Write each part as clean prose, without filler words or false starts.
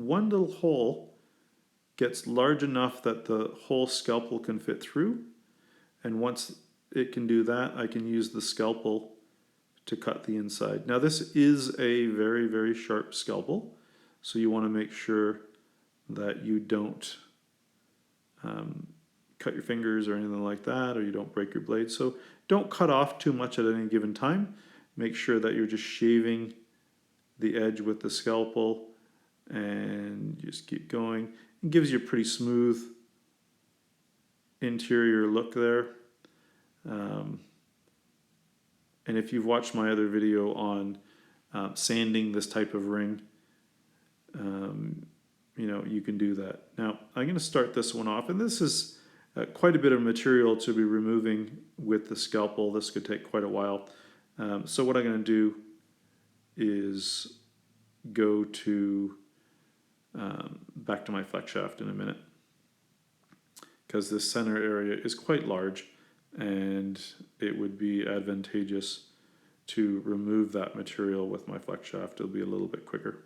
one little hole gets large enough that the whole scalpel can fit through. And once it can do that, I can use the scalpel to cut the inside. Now this is a very, very sharp scalpel, so you want to make sure that you don't cut your fingers or anything like that, or you don't break your blade. So don't cut off too much at any given time. Make sure that you're just shaving the edge with the scalpel and just keep going. It gives you a pretty smooth interior look there. And if you've watched my other video on sanding this type of ring, you know, you can do that. Now, I'm going to start this one off, and this is quite a bit of material to be removing with the scalpel. This could take quite a while. So what I'm going to do is go to back to my flex shaft in a minute, because this center area is quite large and it would be advantageous to remove that material with my flex shaft. It'll be a little bit quicker.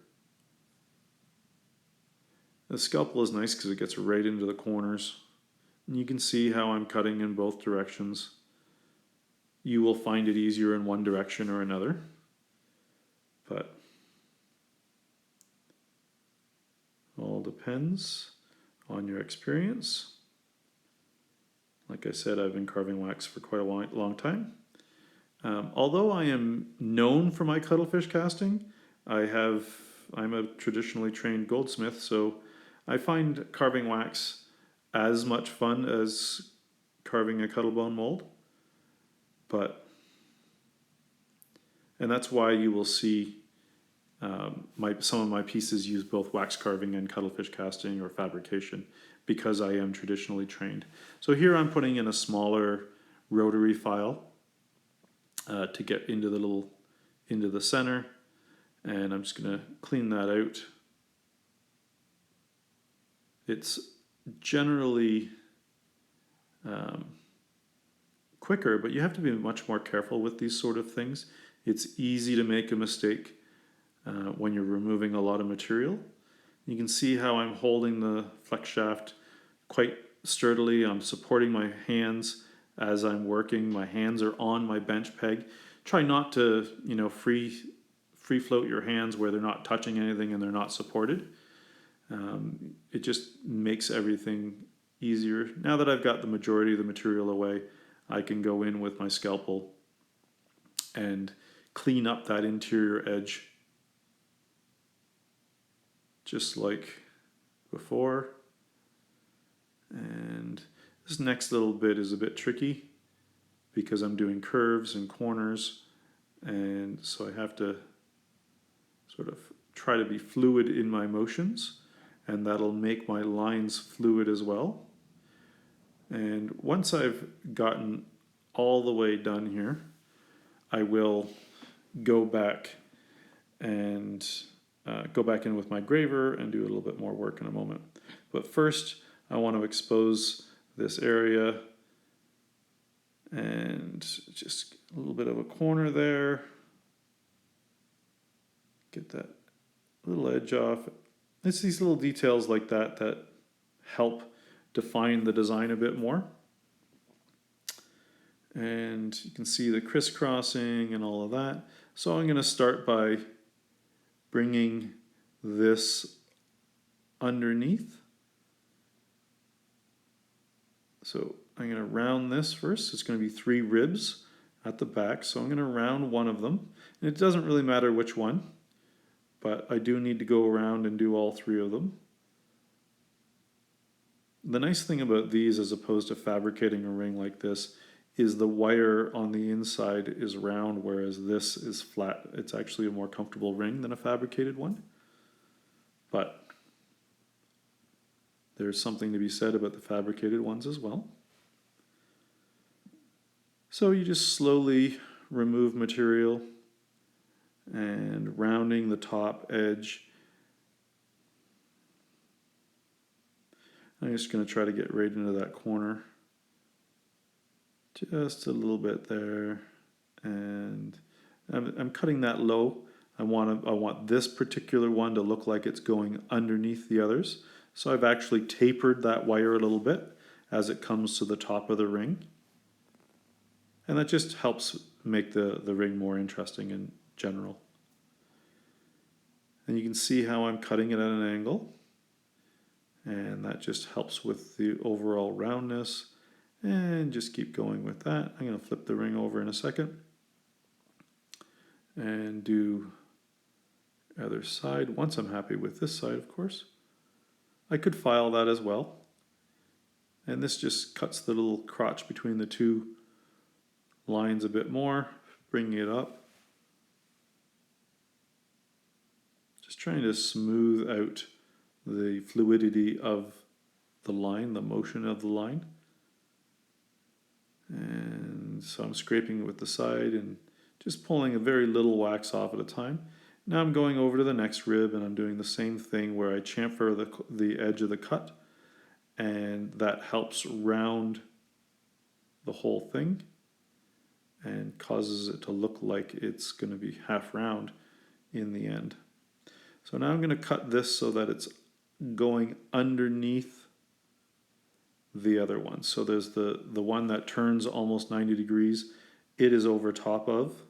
The scalpel is nice because it gets right into the corners. And you can see how I'm cutting in both directions. You will find it easier in one direction or another, but all depends on your experience. Like I said, I've been carving wax for quite a long time. Although I am known for my cuttlefish casting, I'm a traditionally trained goldsmith, so I find carving wax as much fun as carving a cuttlebone mold. And that's why you will see some of my pieces use both wax carving and cuttlefish casting or fabrication, because I am traditionally trained. So here I'm putting in a smaller rotary file to get into the center, and I'm just going to clean that out. It's generally quicker, but you have to be much more careful with these sort of things. It's easy to make a mistake when you're removing a lot of material. You can see how I'm holding the flex shaft quite sturdily. I'm supporting my hands as I'm working. My hands are on my bench peg. Try not to, free float your hands where they're not touching anything and they're not supported. It just makes everything easier. Now that I've got the majority of the material away, I can go in with my scalpel and clean up that interior edge just like before. And this next little bit is a bit tricky because I'm doing curves and corners, and so I have to sort of try to be fluid in my motions, and that'll make my lines fluid as well. And once I've gotten all the way done here, I will go back and go back in with my graver and do a little bit more work in a moment. But first, I want to expose this area and just a little bit of a corner there. Get that little edge off. It's these little details like that that help define the design a bit more. And you can see the crisscrossing and all of that. So I'm going to start by bringing this underneath. So I'm going to round this first. It's going to be 3 ribs at the back. So I'm going to round one of them. And it doesn't really matter which one, but I do need to go around and do all 3 of them. The nice thing about these, as opposed to fabricating a ring like this, is the wire on the inside is round, whereas this is flat. It's actually a more comfortable ring than a fabricated one. But there's something to be said about the fabricated ones as well. So you just slowly remove material and rounding the top edge. I'm just going to try to get right into that corner. Just a little bit there. And I'm cutting that low. I want this particular one to look like it's going underneath the others. So I've actually tapered that wire a little bit as it comes to the top of the ring. And that just helps make the ring more interesting in general. And you can see how I'm cutting it at an angle. And that just helps with the overall roundness. And just keep going with that. I'm going to flip the ring over in a second. And do other side. Once I'm happy with this side, of course. I could file that as well. And this just cuts the little crotch between the two lines a bit more, bringing it up. Just trying to smooth out the fluidity of the line, the motion of the line. And so I'm scraping it with the side and just pulling a very little wax off at a time. Now I'm going over to the next rib and I'm doing the same thing where I chamfer the edge of the cut, and that helps round the whole thing and causes it to look like it's going to be half round in the end. So now I'm going to cut this so that it's going underneath the other one. So there's the one that turns almost 90 degrees. It is over top of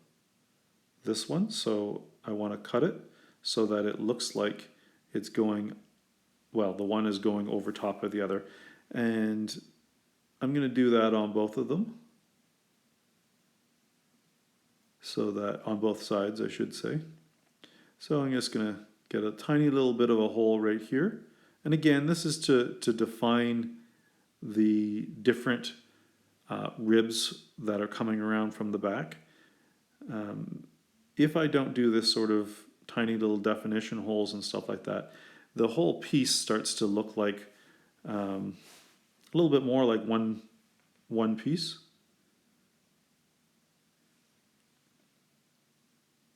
this one, so I want to cut it so that it looks like it's going, well, the one is going over top of the other. And I'm going to do that on both of them. So that on both sides, I should say. So I'm just going to get a tiny little bit of a hole right here. And again, this is to define the different ribs that are coming around from the back. If I don't do this sort of tiny little definition holes and stuff like that, the whole piece starts to look like a little bit more like one piece.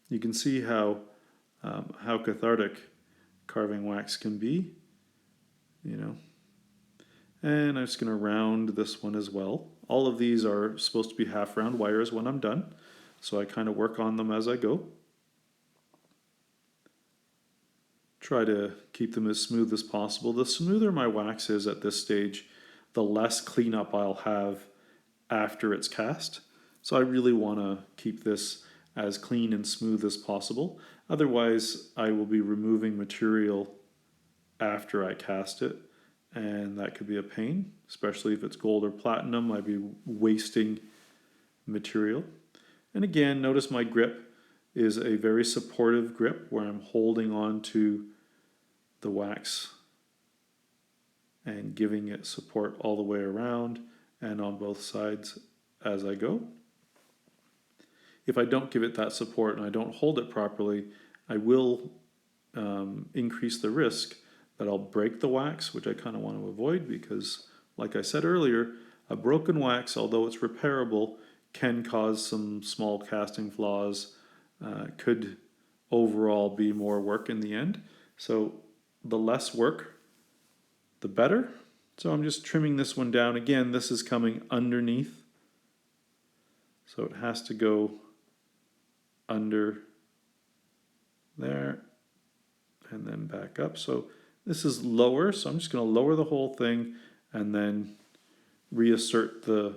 You can see how cathartic carving wax can be, you know. And I'm just going to round this one as well. All of these are supposed to be half round wires when I'm done, so I kind of work on them as I go. Try to keep them as smooth as possible. The smoother my wax is at this stage, the less cleanup I'll have after it's cast. So I really want to keep this as clean and smooth as possible. Otherwise, I will be removing material after I cast it, and that could be a pain, especially if it's gold or platinum. I'd be wasting material. And again, notice my grip is a very supportive grip where I'm holding on to the wax and giving it support all the way around and on both sides as I go. If I don't give it that support and I don't hold it properly, I will increase the risk that I'll break the wax, which I kind of want to avoid because, like I said earlier, a broken wax, although it's repairable, can cause some small casting flaws, could overall be more work in the end. So the less work, the better. So I'm just trimming this one down. Again, this is coming underneath. So it has to go under there and then back up. So this is lower, so I'm just going to lower the whole thing and then reassert the,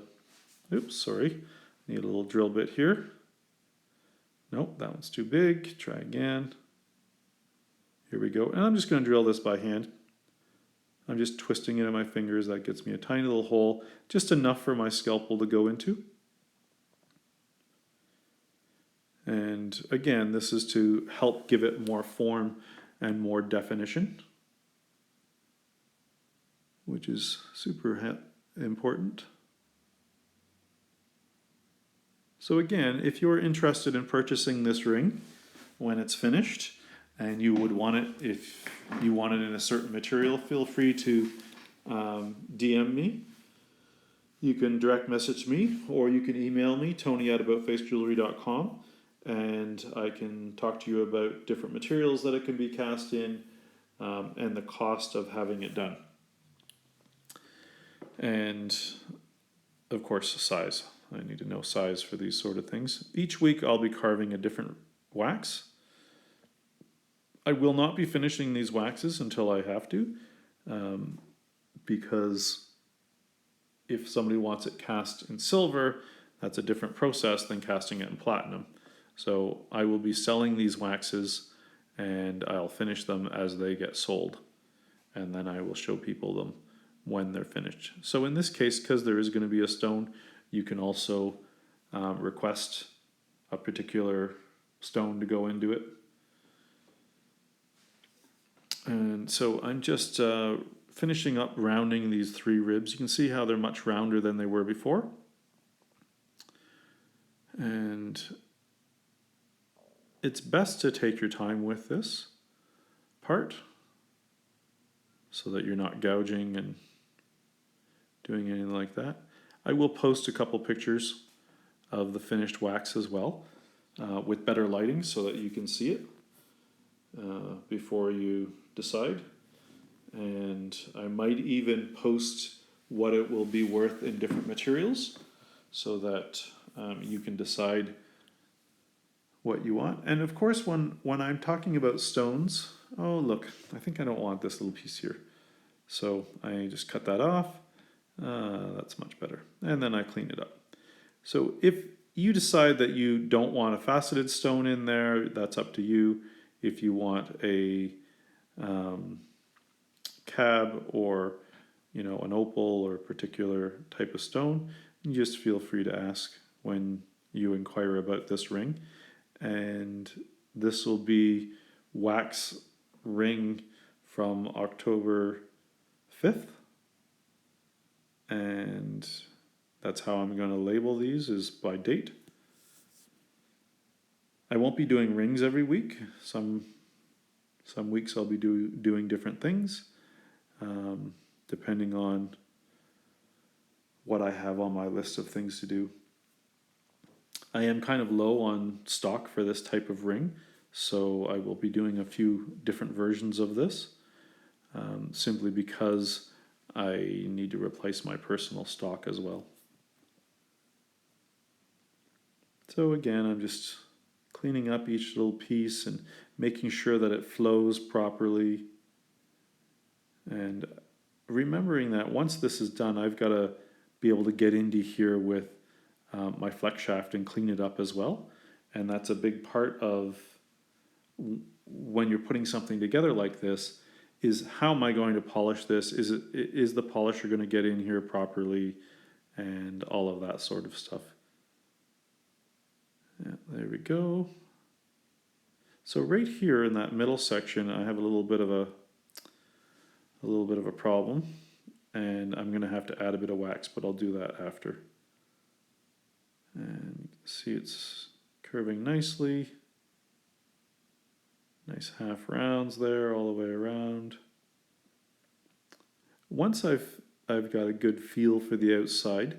oops, sorry, need a little drill bit here. Nope, that one's too big. Try again. Here we go. And I'm just going to drill this by hand. I'm just twisting it in my fingers. That gets me a tiny little hole, just enough for my scalpel to go into. And again, this is to help give it more form and more definition, which is super important. So again, if you're interested in purchasing this ring when it's finished and you would want it, if you want it in a certain material, feel free to DM me. You can direct message me or you can email me, tony@aboutfacejewelry.com, and I can talk to you about different materials that it can be cast in and the cost of having it done. And of course, size. I need to know size for these sort of things. Each week I'll be carving a different wax. I will not be finishing these waxes until I have to, because if somebody wants it cast in silver, that's a different process than casting it in platinum. So I will be selling these waxes and I'll finish them as they get sold. And then I will show people them when they're finished. So in this case, because there is going to be a stone, you can also request a particular stone to go into it. And so I'm just finishing up rounding these 3 ribs. You can see how they're much rounder than they were before. And it's best to take your time with this part so that you're not gouging and doing anything like that. I will post a couple pictures of the finished wax as well with better lighting so that you can see it before you decide. And I might even post what it will be worth in different materials so that you can decide what you want. And of course, when I'm talking about stones, oh look, I think I don't want this little piece here. So I just cut that off. That's much better. And then I clean it up. So if you decide that you don't want a faceted stone in there, that's up to you. If you want a cab or an opal or a particular type of stone, you just feel free to ask when you inquire about this ring. And this will be wax ring from October 5th. And that's how I'm going to label these, is by date. I won't be doing rings every week. Some weeks I'll be doing different things, depending on what I have on my list of things to do. I am kind of low on stock for this type of ring, so I will be doing a few different versions of this, simply because I need to replace my personal stock as well. So again, I'm just cleaning up each little piece and making sure that it flows properly. And remembering that once this is done, I've got to be able to get into here with my flex shaft and clean it up as well. And that's a big part of when you're putting something together like this, is how am I going to polish this? Is the polisher going to get in here properly? And all of that sort of stuff. Yeah, there we go. So right here in that middle section, I have a little bit of a problem, and I'm going to have to add a bit of wax, but I'll do that after. And you can see it's curving nicely. Nice half rounds there all the way around. Once I've got a good feel for the outside,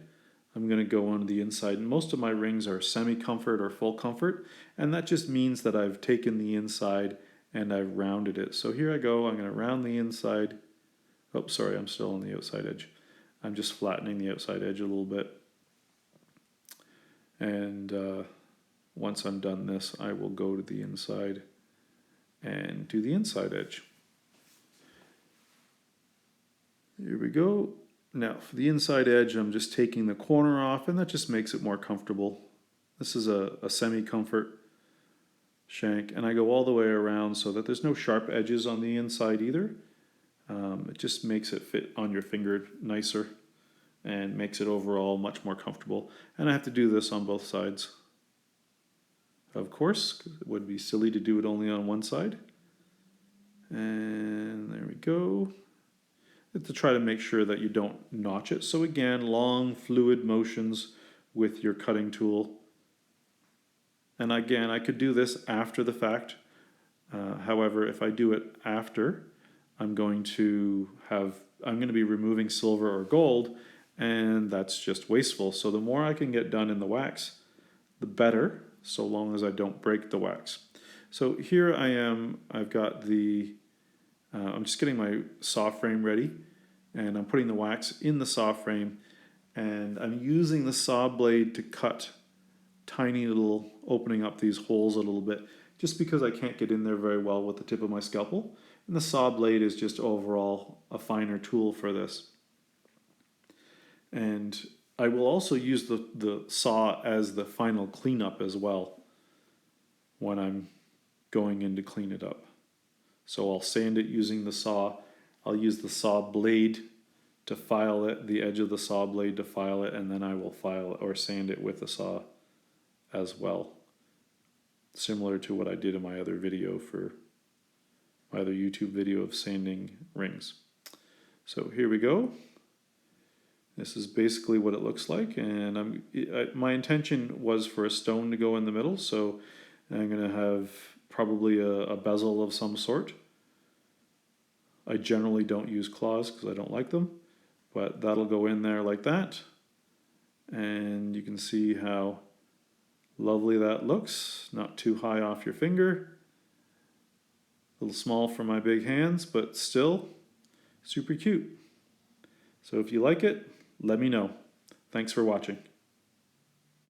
I'm going to go on the inside. And most of my rings are semi-comfort or full comfort, and that just means that I've taken the inside and I've rounded it. So here I go, I'm going to round the inside. Oh, sorry, I'm still on the outside edge. I'm just flattening the outside edge a little bit. And once I'm done this, I will go to the inside and do the inside edge. Here we go. Now for the inside edge, I'm just taking the corner off, and that just makes it more comfortable. This is a semi-comfort shank, and I go all the way around so that there's no sharp edges on the inside either. It just makes it fit on your finger nicer and makes it overall much more comfortable. And I have to do this on both sides, of course, 'cause it would be silly to do it only on one side. And there we go. To try to make sure that you don't notch it. So again, long fluid motions with your cutting tool. And again, I could do this after the fact. However, if I do it after, I'm going to be removing silver or gold, and that's just wasteful. So the more I can get done in the wax, the better, so long as I don't break the wax. So here I am, I've got I'm just getting my saw frame ready, and I'm putting the wax in the saw frame, and I'm using the saw blade to cut tiny little, opening up these holes a little bit just because I can't get in there very well with the tip of my scalpel. And the saw blade is just overall a finer tool for this. And I will also use the saw as the final cleanup as well when I'm going in to clean it up. So I'll sand it using the saw. I'll use the saw blade to file it, the edge of the saw blade to file it, and then I will file or sand it with the saw as well. Similar to what I did in my other video for my other YouTube video of sanding rings. So here we go. This is basically what it looks like, and my intention was for a stone to go in the middle, so I'm going to have probably a bezel of some sort. I generally don't use claws because I don't like them, but that'll go in there like that, and you can see how lovely that looks. Not too high off your finger, a little small for my big hands, but still super cute. So if you like it, let me know. Thanks for watching.